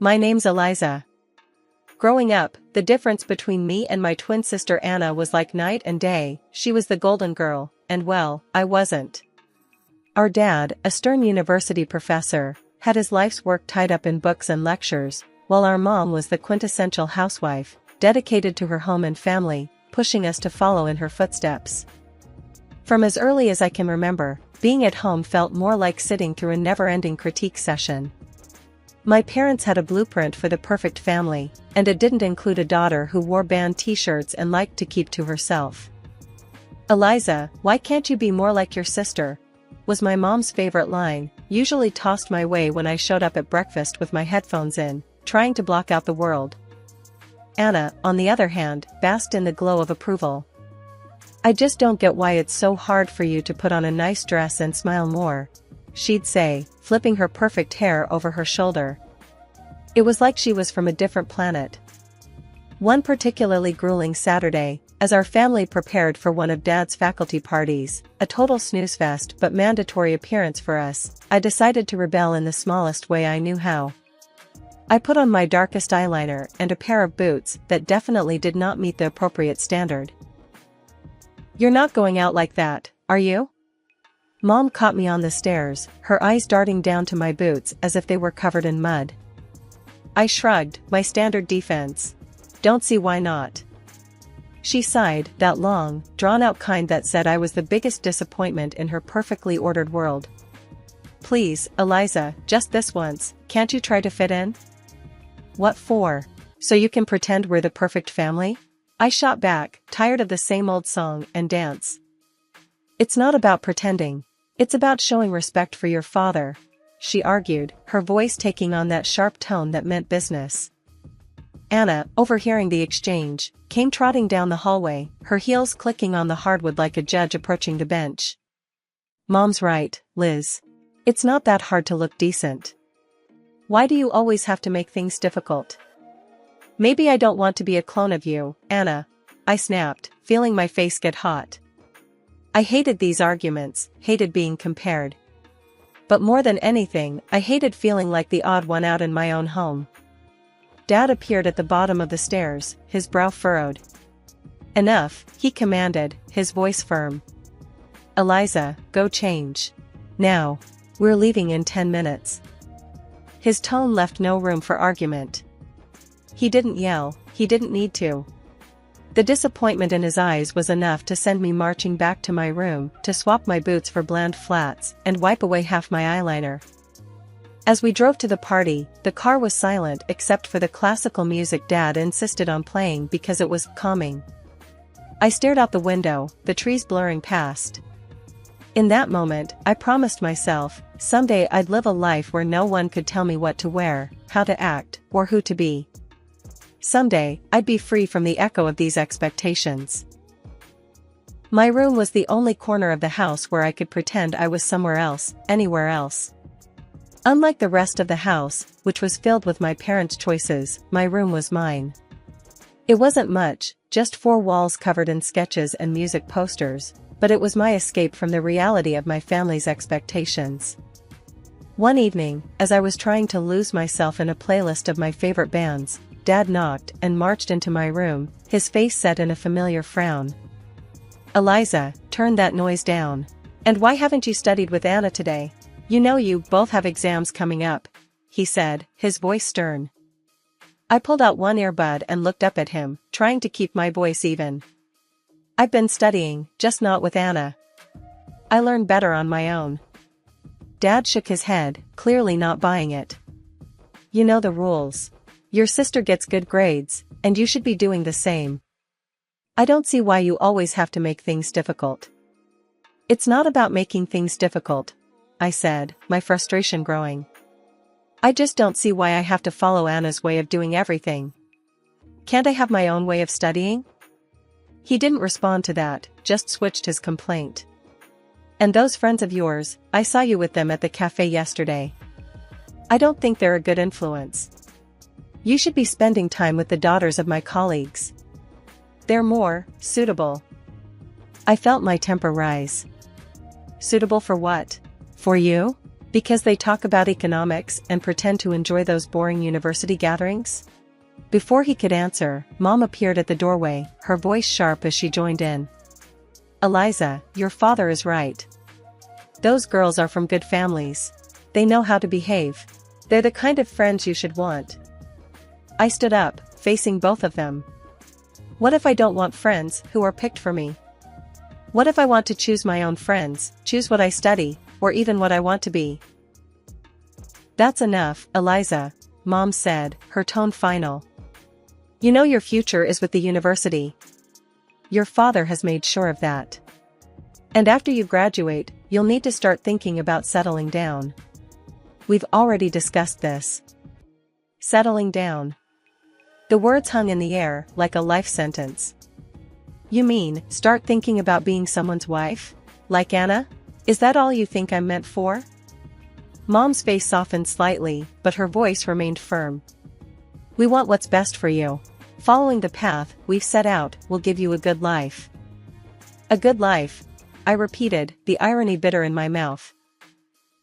My name's Eliza. Growing up, the difference between me and my twin sister Anna was like night and day. She was the golden girl, and well, I wasn't. Our dad, a stern university professor, had his life's work tied up in books and lectures, while our mom was the quintessential housewife, dedicated to her home and family, pushing us to follow in her footsteps. From as early as I can remember, being at home felt more like sitting through a never-ending critique session. My parents had a blueprint for the perfect family, and it didn't include a daughter who wore band t-shirts and liked to keep to herself. "Eliza, why can't you be more like your sister?" was my mom's favorite line, usually tossed my way when I showed up at breakfast with my headphones in, trying to block out the world. Anna, on the other hand, basked in the glow of approval. "I just don't get why it's so hard for you to put on a nice dress and smile more," she'd say, flipping her perfect hair over her shoulder. It was like she was from a different planet. One particularly grueling Saturday, as our family prepared for one of Dad's faculty parties, a total snooze fest but mandatory appearance for us, I decided to rebel in the smallest way I knew how. I put on my darkest eyeliner and a pair of boots that definitely did not meet the appropriate standard. "You're not going out like that, are you?" Mom caught me on the stairs, her eyes darting down to my boots as if they were covered in mud. I shrugged, my standard defense. "Don't see why not." She sighed, that long, drawn-out kind that said I was the biggest disappointment in her perfectly ordered world. "Please, Eliza, just this once, can't you try to fit in?" "What for? So you can pretend we're the perfect family?" I shot back, tired of the same old song and dance. "It's not about pretending. It's about showing respect for your father," she argued, her voice taking on that sharp tone that meant business. Anna, overhearing the exchange, came trotting down the hallway, her heels clicking on the hardwood like a judge approaching the bench. "Mom's right, Liz. It's not that hard to look decent. Why do you always have to make things difficult?" "Maybe I don't want to be a clone of you, Anna," I snapped, feeling my face get hot. I hated these arguments, hated being compared. But more than anything, I hated feeling like the odd one out in my own home. Dad appeared at the bottom of the stairs, his brow furrowed. "Enough," he commanded, his voice firm. "Eliza, go change. Now. We're leaving in 10 minutes. His tone left no room for argument. He didn't yell, he didn't need to. The disappointment in his eyes was enough to send me marching back to my room to swap my boots for bland flats and wipe away half my eyeliner. As we drove to the party, the car was silent except for the classical music Dad insisted on playing because it was calming. I stared out the window, the trees blurring past. In that moment, I promised myself, someday I'd live a life where no one could tell me what to wear, how to act, or who to be. Someday, I'd be free from the echo of these expectations. My room was the only corner of the house where I could pretend I was somewhere else, anywhere else. Unlike the rest of the house, which was filled with my parents' choices, my room was mine. It wasn't much, just 4 walls covered in sketches and music posters, but it was my escape from the reality of my family's expectations. One evening, as I was trying to lose myself in a playlist of my favorite bands, Dad knocked and marched into my room, his face set in a familiar frown. "Eliza, turn that noise down. And why haven't you studied with Anna today? You know you both have exams coming up," he said, his voice stern. I pulled out one earbud and looked up at him, trying to keep my voice even. "I've been studying, just not with Anna. I learn better on my own." Dad shook his head, clearly not buying it. "You know the rules. Your sister gets good grades, and you should be doing the same. I don't see why you always have to make things difficult." "It's not about making things difficult," I said, my frustration growing. "I just don't see why I have to follow Anna's way of doing everything. Can't I have my own way of studying?" He didn't respond to that, just switched his complaint. "And those friends of yours, I saw you with them at the cafe yesterday. I don't think they're a good influence. You should be spending time with the daughters of my colleagues. They're more suitable." I felt my temper rise. "Suitable for what? For you?" Because they talk about economics and pretend to enjoy those boring university gatherings? Before he could answer, Mom appeared at the doorway, her voice sharp as she joined in. Eliza, your father is right. Those girls are from good families. They know how to behave. They're the kind of friends you should want. I stood up, facing both of them. What if I don't want friends who are picked for me? What if I want to choose my own friends, choose what I study, or even what I want to be? That's enough, Eliza, Mom said, her tone final. You know your future is with the university. Your father has made sure of that. And after you graduate, you'll need to start thinking about settling down. We've already discussed this. Settling down. The words hung in the air like a life sentence. You mean, start thinking about being someone's wife? Like Anna? Is that all you think I'm meant for? Mom's face softened slightly, but her voice remained firm. We want what's best for you. Following the path we've set out will give you a good life. A good life, I repeated, the irony bitter in my mouth.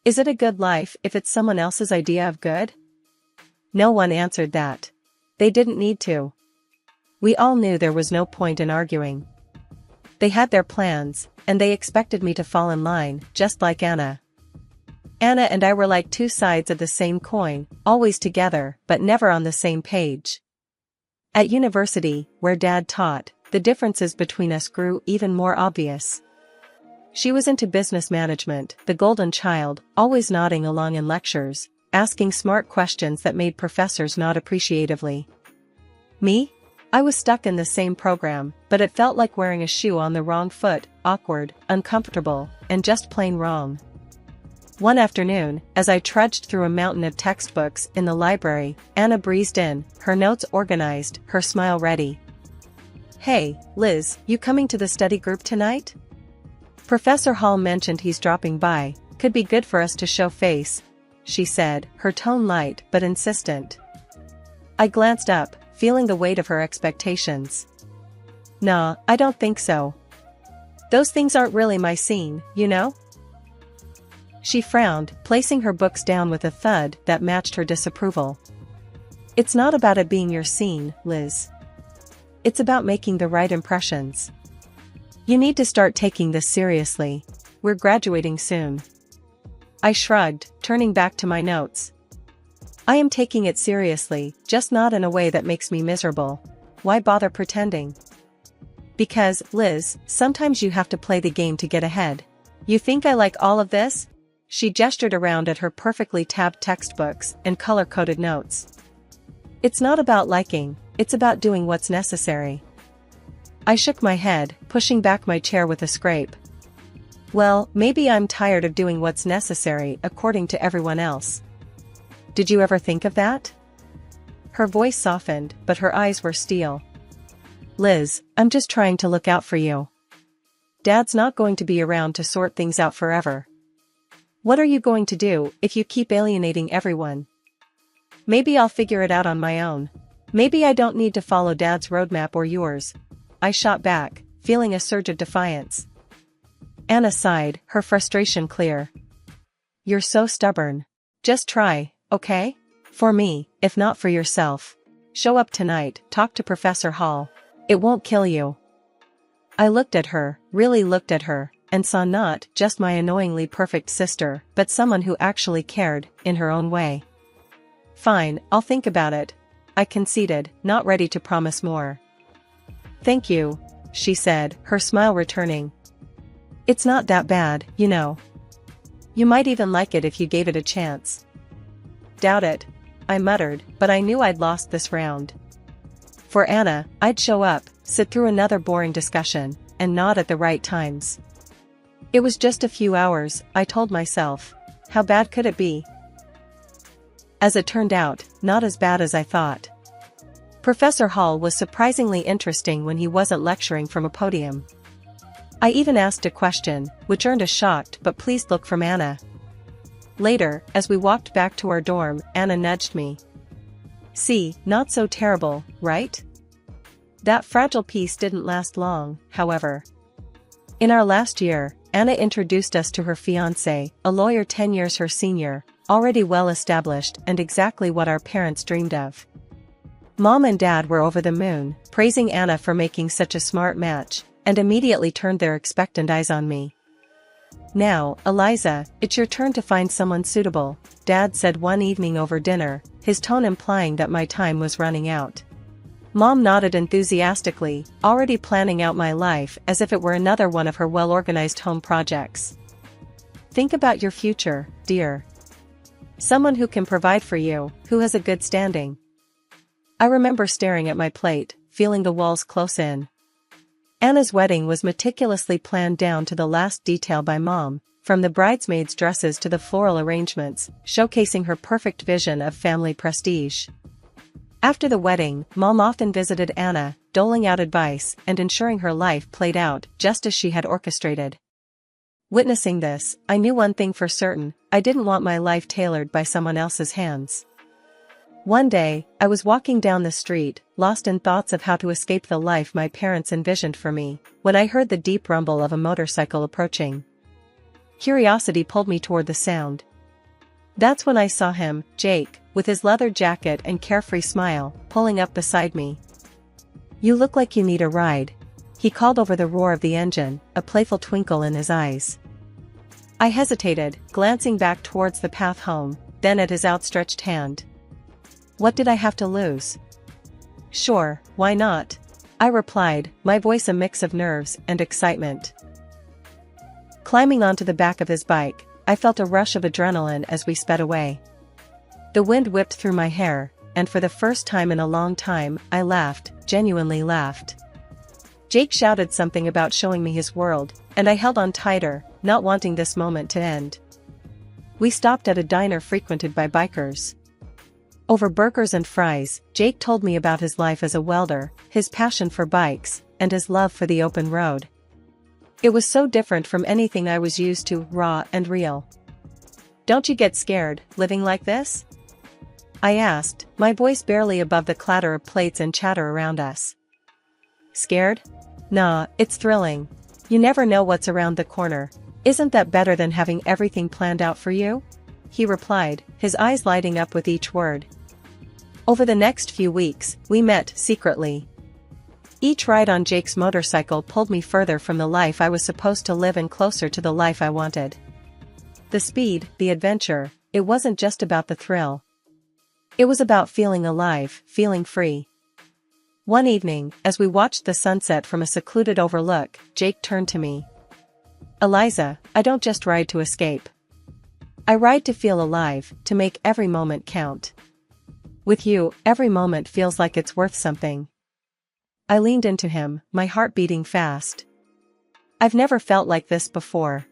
Is it a good life if it's someone else's idea of good? No one answered that. They didn't need to. We all knew there was no point in arguing. They had their plans, and they expected me to fall in line, just like Anna. Anna and I were like two sides of the same coin, always together, but never on the same page. At university, where Dad taught, the differences between us grew even more obvious. She was into business management, the golden child, always nodding along in lectures, asking smart questions that made professors nod appreciatively. Me? I was stuck in the same program, but it felt like wearing a shoe on the wrong foot, awkward, uncomfortable, and just plain wrong. One afternoon, as I trudged through a mountain of textbooks in the library, Anna breezed in, her notes organized, her smile ready. Hey, Liz, you coming to the study group tonight? Professor Hall mentioned he's dropping by, could be good for us to show face, she said, her tone light but insistent. I glanced up, feeling the weight of her expectations. Nah, I don't think so. Those things aren't really my scene, you know? She frowned, placing her books down with a thud that matched her disapproval. It's not about it being your scene, Liz. It's about making the right impressions. You need to start taking this seriously. We're graduating soon. I shrugged, turning back to my notes. I am taking it seriously, just not in a way that makes me miserable. Why bother pretending? Because, Liz, sometimes you have to play the game to get ahead. You think I like all of this? She gestured around at her perfectly tabbed textbooks and color-coded notes. It's not about liking, it's about doing what's necessary. I shook my head, pushing back my chair with a scrape. Well, maybe I'm tired of doing what's necessary according to everyone else. Did you ever think of that? Her voice softened, but her eyes were steel. Liz, I'm just trying to look out for you. Dad's not going to be around to sort things out forever. What are you going to do if you keep alienating everyone? Maybe I'll figure it out on my own. Maybe I don't need to follow Dad's roadmap or yours. I shot back, feeling a surge of defiance. Anna sighed, her frustration clear. You're so stubborn. Just try, okay? For me, if not for yourself. Show up tonight, talk to Professor Hall. It won't kill you. I looked at her, really looked at her, and saw not just my annoyingly perfect sister, but someone who actually cared, in her own way. Fine, I'll think about it, I conceded, not ready to promise more. Thank you, she said, her smile returning. It's not that bad, you know. You might even like it if you gave it a chance. Doubt it, I muttered, but I knew I'd lost this round. For Anna, I'd show up, sit through another boring discussion, and nod at the right times. It was just a few hours, I told myself. How bad could it be? As it turned out, not as bad as I thought. Professor Hall was surprisingly interesting when he wasn't lecturing from a podium. I even asked a question, which earned a shocked but pleased look from Anna. Later, as we walked back to our dorm, Anna nudged me. See, not so terrible, right? That fragile peace didn't last long, however. In our last year, Anna introduced us to her fiancé, a lawyer 10 years her senior, already well established and exactly what our parents dreamed of. Mom and Dad were over the moon, praising Anna for making such a smart match, and immediately turned their expectant eyes on me. "Now, Eliza, it's your turn to find someone suitable," Dad said one evening over dinner, his tone implying that my time was running out. Mom nodded enthusiastically, already planning out my life as if it were another one of her well-organized home projects. "Think about your future, dear. Someone who can provide for you, who has a good standing." I remember staring at my plate, feeling the walls close in. Anna's wedding was meticulously planned down to the last detail by Mom, from the bridesmaids' dresses to the floral arrangements, showcasing her perfect vision of family prestige. After the wedding, Mom often visited Anna, doling out advice and ensuring her life played out just as she had orchestrated. Witnessing this, I knew one thing for certain: I didn't want my life tailored by someone else's hands. One day, I was walking down the street, lost in thoughts of how to escape the life my parents envisioned for me, when I heard the deep rumble of a motorcycle approaching. Curiosity pulled me toward the sound. That's when I saw him, Jake, with his leather jacket and carefree smile, pulling up beside me. "You look like you need a ride," he called over the roar of the engine, a playful twinkle in his eyes. I hesitated, glancing back towards the path home, then at his outstretched hand. What did I have to lose? "Sure, why not?" I replied, my voice a mix of nerves and excitement. Climbing onto the back of his bike, I felt a rush of adrenaline as we sped away. The wind whipped through my hair, and for the first time in a long time, I laughed, genuinely laughed. Jake shouted something about showing me his world, and I held on tighter, not wanting this moment to end. We stopped at a diner frequented by bikers. Over burgers and fries, Jake told me about his life as a welder, his passion for bikes, and his love for the open road. It was so different from anything I was used to, raw and real. "Don't you get scared, living like this?" I asked, my voice barely above the clatter of plates and chatter around us. "Scared? Nah, it's thrilling. You never know what's around the corner. Isn't that better than having everything planned out for you?" he replied, his eyes lighting up with each word. Over the next few weeks, we met secretly. Each ride on Jake's motorcycle pulled me further from the life I was supposed to live and closer to the life I wanted. The speed, the adventure, it wasn't just about the thrill. It was about feeling alive, feeling free. One evening, as we watched the sunset from a secluded overlook, Jake turned to me. "Eliza, I don't just ride to escape. I ride to feel alive, to make every moment count. With you, every moment feels like it's worth something." I leaned into him, my heart beating fast. "I've never felt like this before.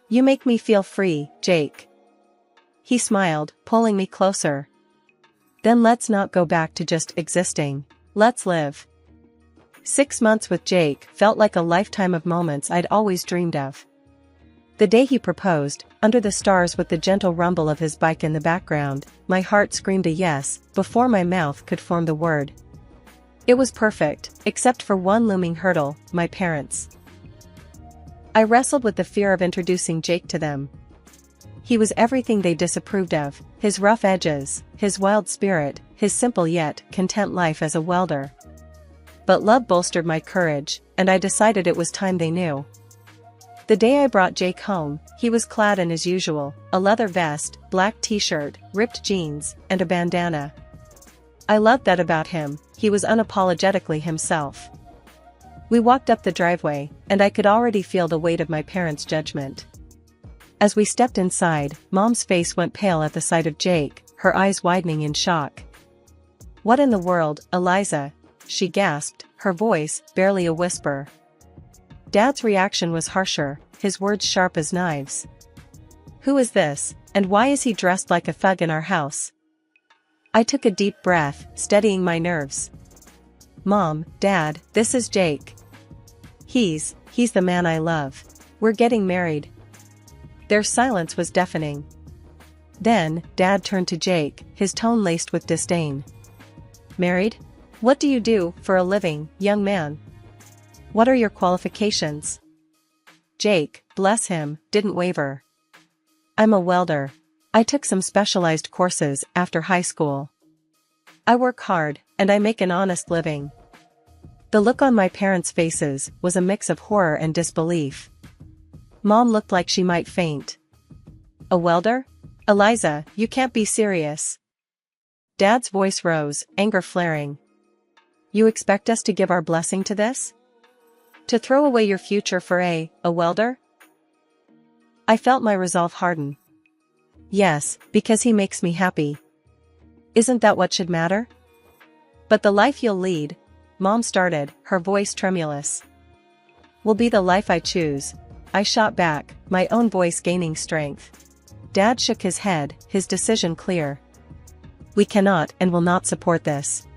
You make me feel free, Jake." He smiled, pulling me closer. "Then let's not go back to just existing. Let's live." 6 months with Jake felt like a lifetime of moments I'd always dreamed of. The day he proposed, under the stars with the gentle rumble of his bike in the background, my heart screamed a yes, before my mouth could form the word. It was perfect, except for one looming hurdle, my parents. I wrestled with the fear of introducing Jake to them. He was everything they disapproved of: his rough edges, his wild spirit, his simple yet content life as a welder. But love bolstered my courage, and I decided it was time they knew. The day I brought Jake home, he was clad in his usual, a leather vest, black t-shirt, ripped jeans, and a bandana. I loved that about him, he was unapologetically himself. We walked up the driveway, and I could already feel the weight of my parents' judgment. As we stepped inside, Mom's face went pale at the sight of Jake, her eyes widening in shock. "What in the world, Eliza?" she gasped, her voice barely a whisper. Dad's reaction was harsher, his words sharp as knives. "Who is this, and why is he dressed like a thug in our house?" I took a deep breath, steadying my nerves. "Mom, Dad, this is Jake. He's the man I love. We're getting married." Their silence was deafening. Then, Dad turned to Jake, his tone laced with disdain. "Married? What do you do for a living, young man? What are your qualifications?" Jake, bless him, didn't waver. I'm a welder. I took some specialized courses after high school. I work hard, and I make an honest living. The look on my parents' faces was a mix of horror and disbelief. Mom looked like she might faint. A welder? Eliza, you can't be serious. Dad's voice rose, anger flaring. You expect us to give our blessing to this? To throw away your future for a welder? I felt my resolve harden. Yes, because he makes me happy. Isn't that what should matter? But the life you'll lead, Mom started, her voice tremulous. Will be the life I choose, I shot back, my own voice gaining strength. Dad shook his head, his decision clear. We cannot and will not support this.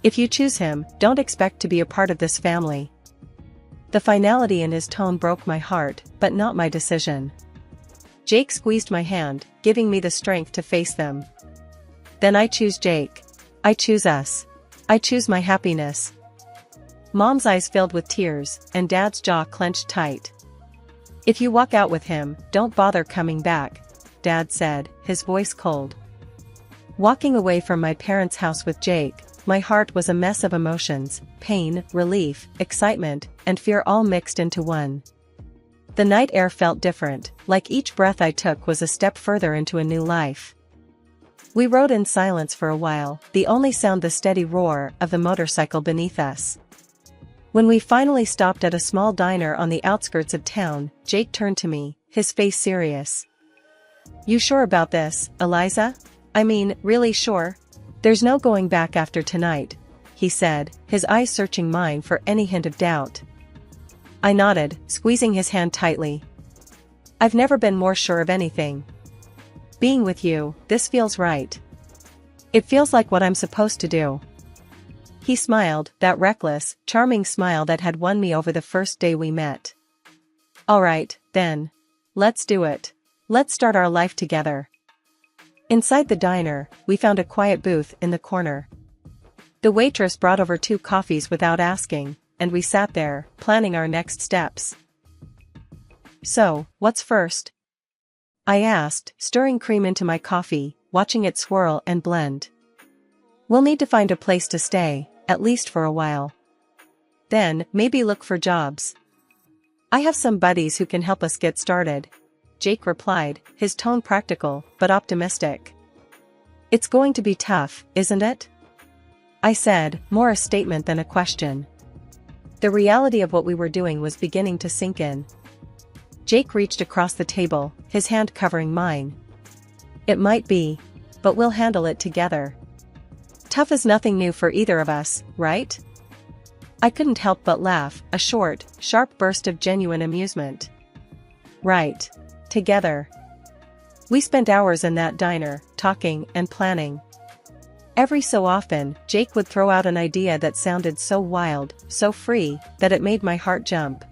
If you choose him, don't expect to be a part of this family. The finality in his tone broke my heart, but not my decision. Jake squeezed my hand, giving me the strength to face them. Then I choose Jake. I choose us. I choose my happiness. Mom's eyes filled with tears, and Dad's jaw clenched tight. If you walk out with him, don't bother coming back, Dad said, his voice cold. Walking away from my parents' house with Jake, my heart was a mess of emotions, pain, relief, excitement, and fear all mixed into one. The night air felt different, like each breath I took was a step further into a new life. We rode in silence for a while, the only sound the steady roar of the motorcycle beneath us. When we finally stopped at a small diner on the outskirts of town, Jake turned to me, his face serious. You sure about this, Eliza? I mean, really sure? There's no going back after tonight, he said, his eyes searching mine for any hint of doubt. I nodded, squeezing his hand tightly. I've never been more sure of anything. Being with you, this feels right. It feels like what I'm supposed to do. He smiled, that reckless, charming smile that had won me over the first day we met. All right, then. Let's do it. Let's start our life together. Inside the diner, we found a quiet booth in the corner. The waitress brought over 2 coffees without asking, and we sat there, planning our next steps. So, what's first? I asked, stirring cream into my coffee, watching it swirl and blend. We'll need to find a place to stay, at least for a while. Then, maybe look for jobs. I have some buddies who can help us get started, Jake replied, his tone practical, but optimistic. It's going to be tough, isn't it? I said, more a statement than a question. The reality of what we were doing was beginning to sink in. Jake reached across the table, his hand covering mine. It might be, but we'll handle it together. Tough is nothing new for either of us, right? I couldn't help but laugh, a short, sharp burst of genuine amusement. Right. Together. We spent hours in that diner, talking and planning. Every so often, Jake would throw out an idea that sounded so wild, so free, that it made my heart jump.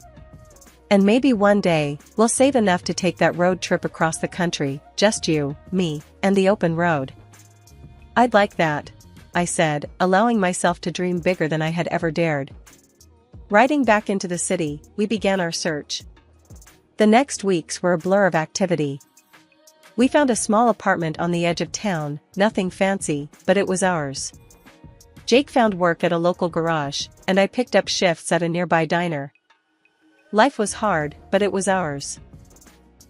And maybe one day, we'll save enough to take that road trip across the country, just you, me, and the open road. I'd like that, I said, allowing myself to dream bigger than I had ever dared. Riding back into the city, we began our search. The next weeks were a blur of activity. We found a small apartment on the edge of town, nothing fancy, but it was ours. Jake found work at a local garage, and I picked up shifts at a nearby diner. Life was hard, but it was ours.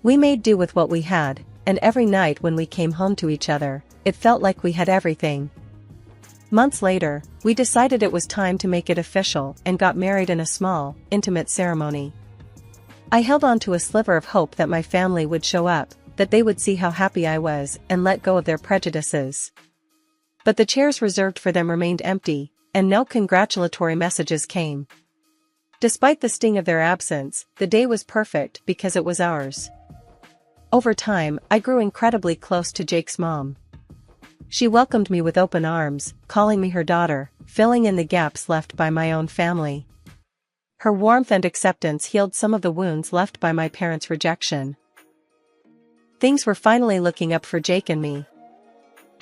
We made do with what we had, and every night when we came home to each other, it felt like we had everything. Months later, we decided it was time to make it official and got married in a small, intimate ceremony. I held on to a sliver of hope that my family would show up, that they would see how happy I was and let go of their prejudices. But the chairs reserved for them remained empty, and no congratulatory messages came. Despite the sting of their absence, the day was perfect because it was ours. Over time, I grew incredibly close to Jake's mom. She welcomed me with open arms, calling me her daughter, filling in the gaps left by my own family. Her warmth and acceptance healed some of the wounds left by my parents' rejection. Things were finally looking up for Jake and me.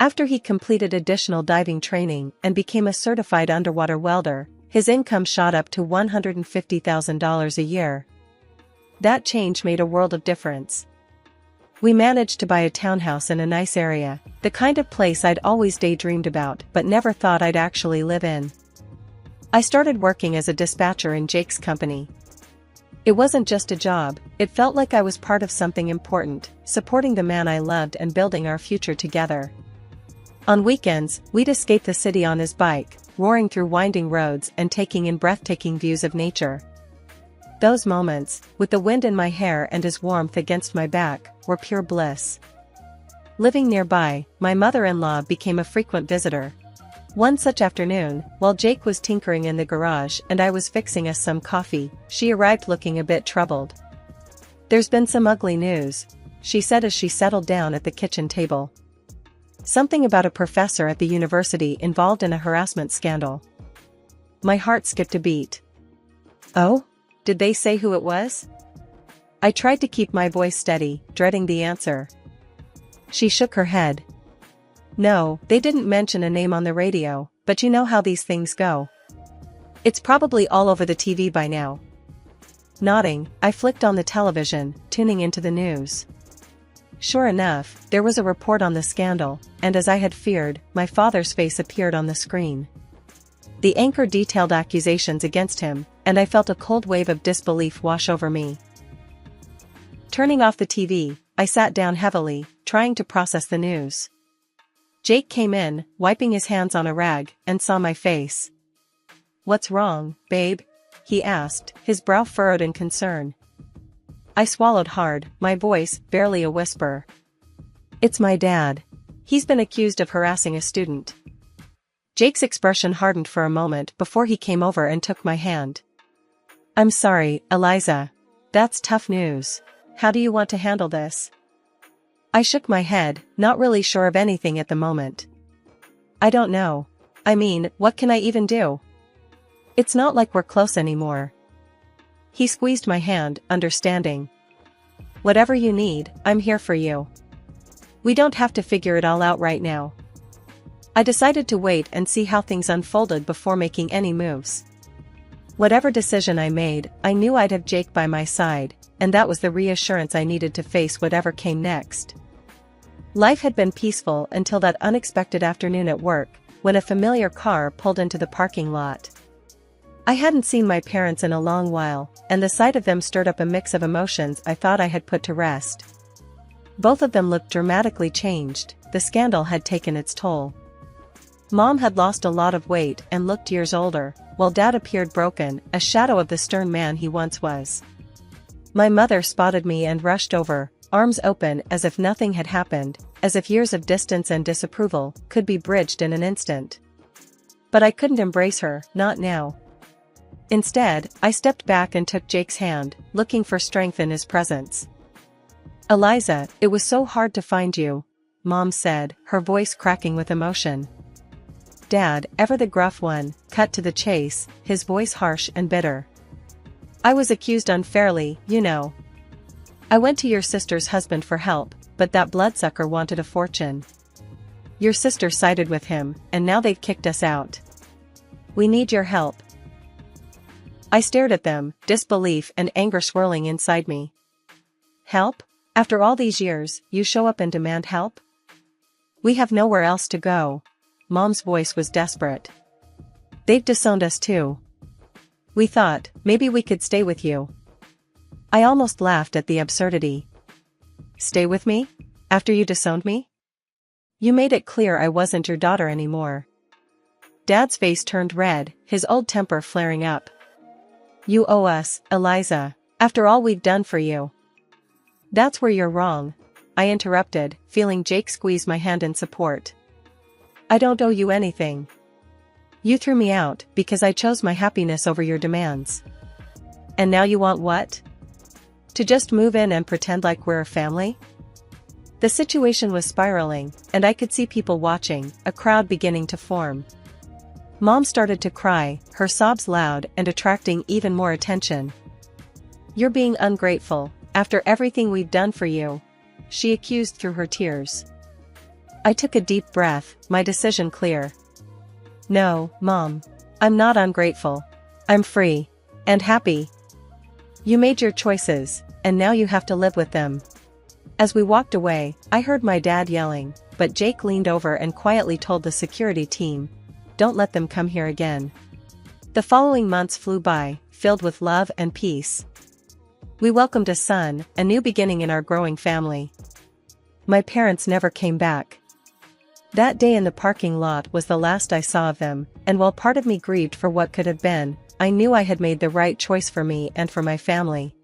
After he completed additional diving training and became a certified underwater welder, his income shot up to $150,000 a year. That change made a world of difference. We managed to buy a townhouse in a nice area, the kind of place I'd always daydreamed about but never thought I'd actually live in. I started working as a dispatcher in Jake's company. It wasn't just a job, it felt like I was part of something important, supporting the man I loved and building our future together. On weekends, we'd escape the city on his bike, roaring through winding roads and taking in breathtaking views of nature. Those moments, with the wind in my hair and his warmth against my back, were pure bliss. Living nearby, my mother-in-law became a frequent visitor. One such afternoon, while Jake was tinkering in the garage and I was fixing us some coffee, she arrived looking a bit troubled. "There's been some ugly news," she said as she settled down at the kitchen table. "Something about a professor at the university involved in a harassment scandal." My heart skipped a beat. "Oh? Did they say who it was?" I tried to keep my voice steady, dreading the answer. She shook her head. "No, they didn't mention a name on the radio, but you know how these things go. It's probably all over the TV by now." Nodding, I flicked on the television, tuning into the news. Sure enough, there was a report on the scandal, and as I had feared, my father's face appeared on the screen. The anchor detailed accusations against him, and I felt a cold wave of disbelief wash over me. Turning off the TV, I sat down heavily, trying to process the news. Jake came in, wiping his hands on a rag, and saw my face. "What's wrong, babe?" he asked, his brow furrowed in concern. I swallowed hard, my voice barely a whisper. "It's my dad. He's been accused of harassing a student." Jake's expression hardened for a moment before he came over and took my hand. "I'm sorry, Eliza. That's tough news. How do you want to handle this?" I shook my head, not really sure of anything at the moment. "I don't know. I mean, what can I even do? It's not like we're close anymore." He squeezed my hand, understanding. "Whatever you need, I'm here for you. We don't have to figure it all out right now." I decided to wait and see how things unfolded before making any moves. Whatever decision I made, I knew I'd have Jake by my side, and that was the reassurance I needed to face whatever came next. Life had been peaceful until that unexpected afternoon at work, when a familiar car pulled into the parking lot. I hadn't seen my parents in a long while, and the sight of them stirred up a mix of emotions I thought I had put to rest. Both of them looked dramatically changed, the scandal had taken its toll. Mom had lost a lot of weight and looked years older, while Dad appeared broken, a shadow of the stern man he once was. My mother spotted me and rushed over, arms open as if nothing had happened, as if years of distance and disapproval could be bridged in an instant. But I couldn't embrace her, not now. Instead, I stepped back and took Jake's hand, looking for strength in his presence. "Eliza, it was so hard to find you," Mom said, her voice cracking with emotion. Dad, ever the gruff one, cut to the chase, his voice harsh and bitter. "I was accused unfairly, you know. I went to your sister's husband for help, but that bloodsucker wanted a fortune. Your sister sided with him, and now they've kicked us out. We need your help." I stared at them, disbelief and anger swirling inside me. "Help? After all these years, you show up and demand help? We have nowhere else to go." Mom's voice was desperate. "They've disowned us too. We thought, maybe we could stay with you." I almost laughed at the absurdity. "Stay with me? After you disowned me? You made it clear I wasn't your daughter anymore." Dad's face turned red, his old temper flaring up. "You owe us, Eliza, after all we've done for you." "That's where you're wrong," I interrupted, feeling Jake squeeze my hand in support. "I don't owe you anything. You threw me out because I chose my happiness over your demands. And now you want what? To just move in and pretend like we're a family?" The situation was spiraling, and I could see people watching, a crowd beginning to form. Mom started to cry, her sobs loud and attracting even more attention. "You're being ungrateful, after everything we've done for you," she accused through her tears. I took a deep breath, my decision clear. "No, Mom. I'm not ungrateful. I'm free. And happy. You made your choices, and now you have to live with them." As we walked away, I heard my dad yelling, but Jake leaned over and quietly told the security team, "Don't let them come here again." The following months flew by, filled with love and peace. We welcomed a son, a new beginning in our growing family. My parents never came back. That day in the parking lot was the last I saw of them, and while part of me grieved for what could have been, I knew I had made the right choice for me and for my family.